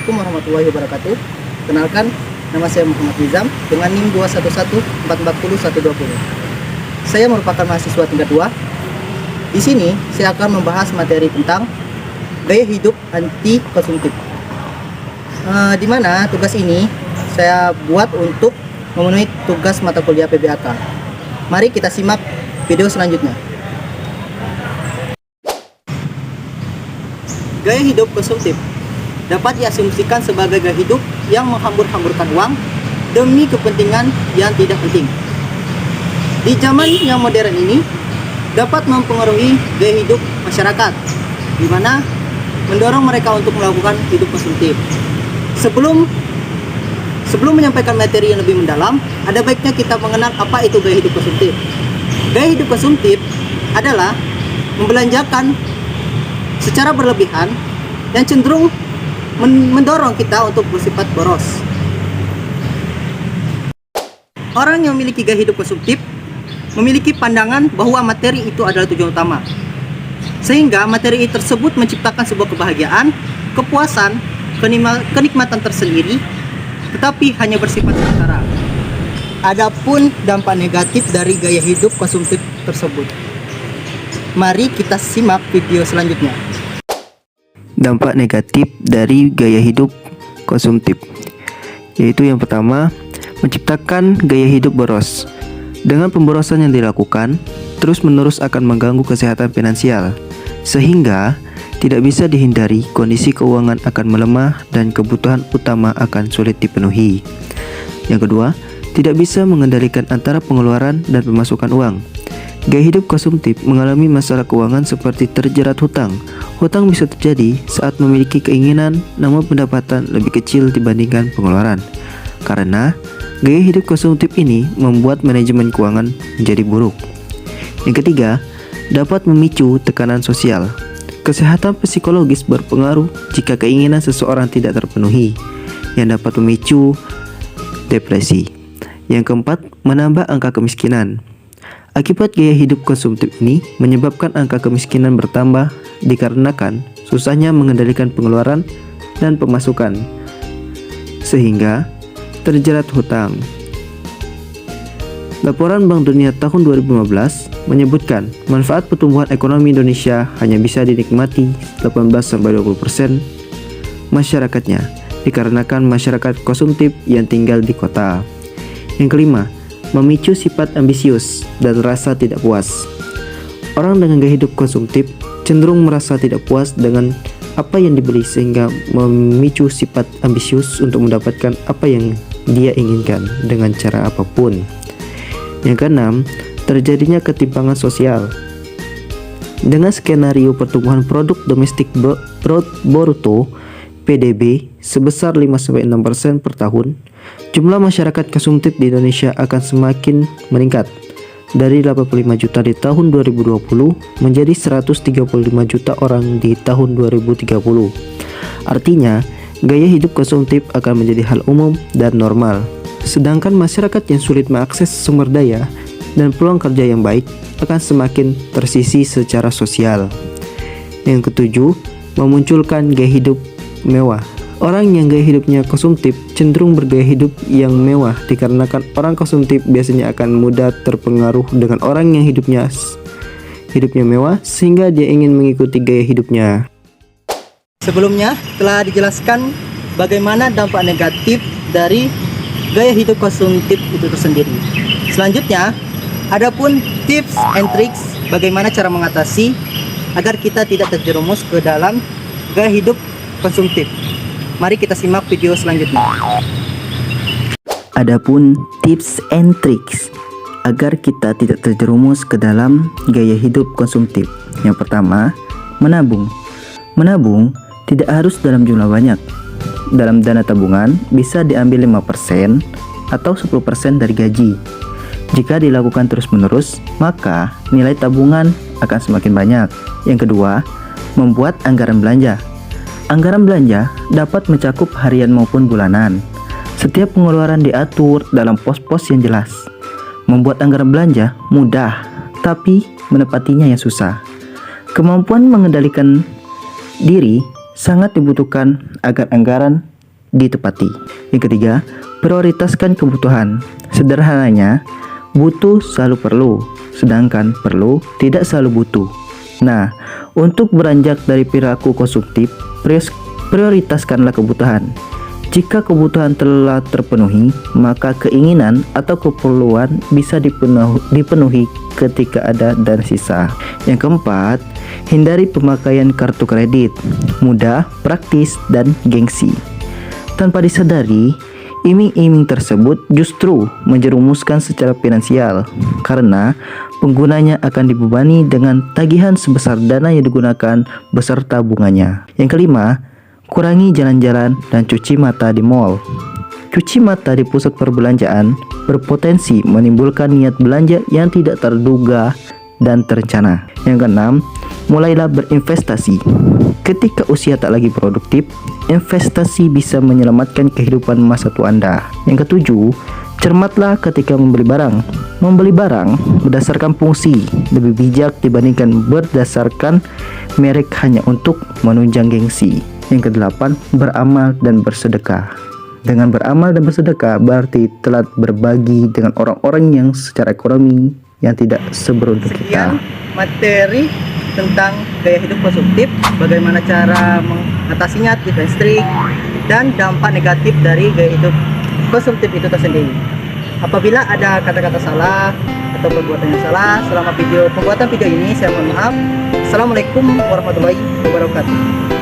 Assalamualaikum warahmatullahi wabarakatuh. Kenalkan, nama saya Muhammad Nizam dengan NIM 211440120. Saya merupakan mahasiswa tingkat 2. Di sini saya akan membahas materi tentang gaya hidup anti konsumtif. Di mana tugas ini saya buat untuk memenuhi tugas mata kuliah PBAK. Mari kita simak video selanjutnya. Gaya hidup konsumtif dapat diasumsikan sebagai gaya hidup yang menghambur-hamburkan uang demi kepentingan yang tidak penting. Di zaman yang modern ini dapat mempengaruhi gaya hidup masyarakat, di mana mendorong mereka untuk melakukan hidup konsumtif. Sebelum menyampaikan materi yang lebih mendalam, ada baiknya kita mengenal apa itu gaya hidup konsumtif. Gaya hidup konsumtif adalah membelanjakan secara berlebihan dan cenderung mendorong kita untuk bersifat boros. Orang yang memiliki gaya hidup konsumtif memiliki pandangan bahwa materi itu adalah tujuan utama, sehingga materi tersebut menciptakan sebuah kebahagiaan, kepuasan, kenikmatan tersendiri, tetapi hanya bersifat sementara. Adapun dampak negatif dari gaya hidup konsumtif tersebut, mari kita simak video selanjutnya. Dampak negatif dari gaya hidup konsumtif, yaitu yang pertama, menciptakan gaya hidup boros. Dengan pemborosan yang dilakukan, terus-menerus akan mengganggu kesehatan finansial, sehingga tidak bisa dihindari kondisi keuangan akan melemah dan kebutuhan utama akan sulit dipenuhi. Yang kedua, tidak bisa mengendalikan antara pengeluaran dan pemasukan uang. Gaya hidup konsumtif mengalami masalah keuangan seperti terjerat hutang. Hutang bisa terjadi saat memiliki keinginan namun pendapatan lebih kecil dibandingkan pengeluaran. Karena gaya hidup konsumtif ini membuat manajemen keuangan menjadi buruk. Yang ketiga, dapat memicu tekanan sosial. Kesehatan psikologis berpengaruh jika keinginan seseorang tidak terpenuhi, yang dapat memicu depresi. Yang keempat, menambah angka kemiskinan. Akibat gaya hidup konsumtif ini menyebabkan angka kemiskinan bertambah dikarenakan susahnya mengendalikan pengeluaran dan pemasukan, sehingga terjerat hutang. Laporan Bank Dunia tahun 2015 menyebutkan manfaat pertumbuhan ekonomi Indonesia hanya bisa dinikmati 18-20% masyarakatnya dikarenakan masyarakat konsumtif yang tinggal di kota. Yang kelima, memicu sifat ambisius dan rasa tidak puas. Orang dengan gaya hidup konsumtif cenderung merasa tidak puas dengan apa yang dibeli, sehingga memicu sifat ambisius untuk mendapatkan apa yang dia inginkan dengan cara apapun. Yang keenam, terjadinya ketimpangan sosial. Dengan skenario pertumbuhan produk domestik bruto PDB sebesar 5-6% per tahun, jumlah masyarakat konsumtif di Indonesia akan semakin meningkat dari 85 juta di tahun 2020 menjadi 135 juta orang di tahun 2030. Artinya, gaya hidup konsumtif akan menjadi hal umum dan normal. Sedangkan masyarakat yang sulit mengakses sumber daya dan peluang kerja yang baik akan semakin tersisih secara sosial. Yang ketujuh, memunculkan gaya hidup mewah. Orang yang gaya hidupnya konsumtif cenderung bergaya hidup yang mewah dikarenakan orang konsumtif biasanya akan mudah terpengaruh dengan orang yang hidupnya mewah, sehingga dia ingin mengikuti gaya hidupnya. Sebelumnya telah dijelaskan bagaimana dampak negatif dari gaya hidup konsumtif itu tersendiri. Selanjutnya, adapun tips and tricks bagaimana cara mengatasi agar kita tidak terjerumus ke dalam gaya hidup konsumtif. Mari kita simak video selanjutnya. Adapun tips and tricks agar kita tidak terjerumus ke dalam gaya hidup konsumtif. Yang pertama, menabung. Menabung tidak harus dalam jumlah banyak. Dalam dana tabungan bisa diambil 5% atau 10% dari gaji. Jika dilakukan terus-menerus, maka nilai tabungan akan semakin banyak. Yang kedua, membuat anggaran belanja. Anggaran belanja dapat mencakup harian maupun bulanan. Setiap pengeluaran diatur dalam pos-pos yang jelas. Membuat anggaran belanja mudah, tapi menepatinya yang susah. Kemampuan mengendalikan diri sangat dibutuhkan agar anggaran ditepati. Yang ketiga, prioritaskan kebutuhan. Sederhananya, butuh selalu perlu, sedangkan perlu tidak selalu butuh. Nah, untuk beranjak dari perilaku konsumtif, prioritaskanlah kebutuhan. Jika kebutuhan telah terpenuhi, maka keinginan atau keperluan bisa dipenuhi ketika ada dan sisa. Yang keempat, hindari pemakaian kartu kredit, mudah, praktis, dan gengsi. Tanpa disadari, iming-iming tersebut justru menjerumuskan secara finansial karena penggunanya akan dibebani dengan tagihan sebesar dana yang digunakan beserta bunganya. Yang kelima, kurangi jalan-jalan dan cuci mata di mall. Cuci mata di pusat perbelanjaan berpotensi menimbulkan niat belanja yang tidak terduga dan terencana. Yang keenam, mulailah berinvestasi. Ketika usia tak lagi produktif, investasi bisa menyelamatkan kehidupan masa tua Anda. Yang ketujuh, cermatlah ketika membeli barang. Membeli barang berdasarkan fungsi lebih bijak dibandingkan berdasarkan merek hanya untuk menunjang gengsi. Yang kedelapan, beramal dan bersedekah. Dengan beramal dan bersedekah berarti telah berbagi dengan orang-orang yang secara ekonomi yang tidak seberuntung kita. Sekian materi tentang gaya hidup konsumtif, bagaimana cara mengatasinya, tips and trik, dan dampak negatif dari gaya hidup konsumtif itu tersendiri. Apabila ada kata-kata salah atau perbuatan yang salah selama pembuatan video ini, saya mohon maaf. Assalamualaikum warahmatullahi wabarakatuh.